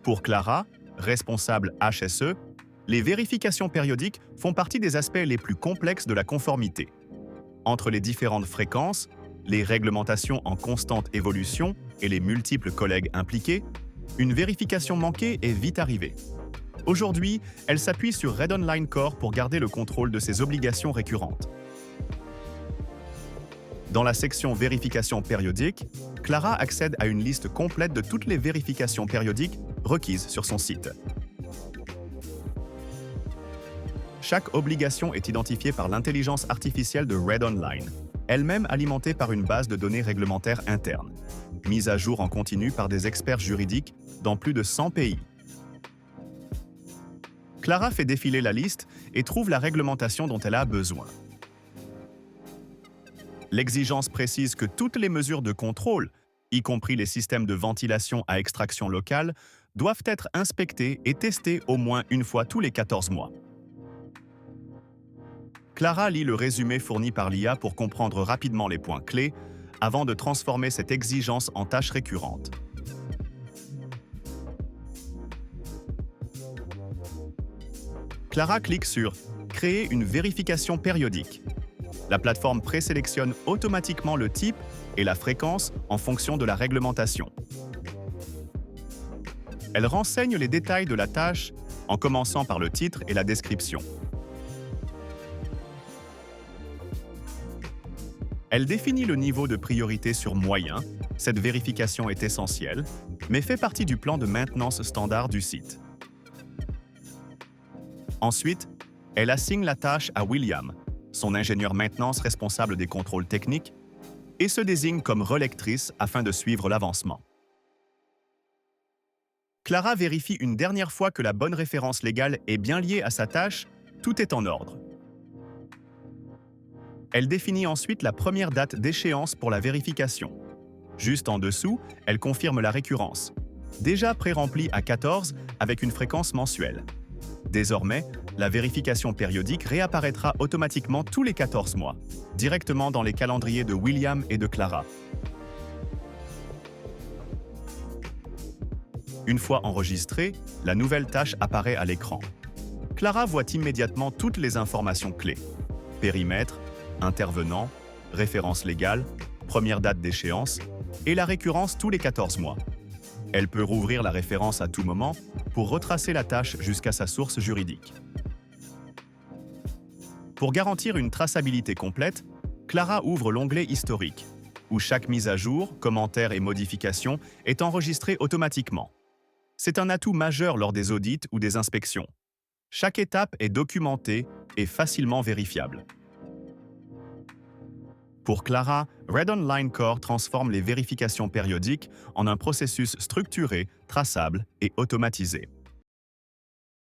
Pour Clara, responsable HSE, les vérifications périodiques font partie des aspects les plus complexes de la conformité. Entre les différentes fréquences, les réglementations en constante évolution et les multiples collègues impliqués, une vérification manquée est vite arrivée. Aujourd'hui, elle s'appuie sur Red Online Core pour garder le contrôle de ses obligations récurrentes. Dans la section Vérification périodique, Clara accède à une liste complète de toutes les vérifications périodiques requises sur son site. Chaque obligation est identifiée par l'intelligence artificielle de Red Online, elle-même alimentée par une base de données réglementaires interne, mise à jour en continu par des experts juridiques dans plus de 100 pays. Clara fait défiler la liste et trouve la réglementation dont elle a besoin. L'exigence précise que toutes les mesures de contrôle, y compris les systèmes de ventilation à extraction locale, doivent être inspectées et testées au moins une fois tous les 14 mois. Clara lit le résumé fourni par l'IA pour comprendre rapidement les points clés avant de transformer cette exigence en tâche récurrente. Clara clique sur « Créer une vérification périodique ». La plateforme présélectionne automatiquement le type et la fréquence en fonction de la réglementation. Elle renseigne les détails de la tâche en commençant par le titre et la description. Elle définit le niveau de priorité sur moyen, cette vérification est essentielle, mais fait partie du plan de maintenance standard du site. Ensuite, elle assigne la tâche à William, son ingénieur maintenance responsable des contrôles techniques, et se désigne comme relectrice afin de suivre l'avancement. Clara vérifie une dernière fois que la bonne référence légale est bien liée à sa tâche, tout est en ordre. Elle définit ensuite la première date d'échéance pour la vérification. Juste en dessous, elle confirme la récurrence, déjà pré-remplie à 14 avec une fréquence mensuelle. Désormais, la vérification périodique réapparaîtra automatiquement tous les 14 mois, directement dans les calendriers de William et de Clara. Une fois enregistrée, la nouvelle tâche apparaît à l'écran. Clara voit immédiatement toutes les informations clés. Périmètre, intervenant, référence légale, première date d'échéance et la récurrence tous les 14 mois. Elle peut rouvrir la référence à tout moment pour retracer la tâche jusqu'à sa source juridique. Pour garantir une traçabilité complète, Clara ouvre l'onglet Historique, où chaque mise à jour, commentaire et modification est enregistrée automatiquement. C'est un atout majeur lors des audits ou des inspections. Chaque étape est documentée et facilement vérifiable. Pour Clara, Red Online Core transforme les vérifications périodiques en un processus structuré, traçable et automatisé.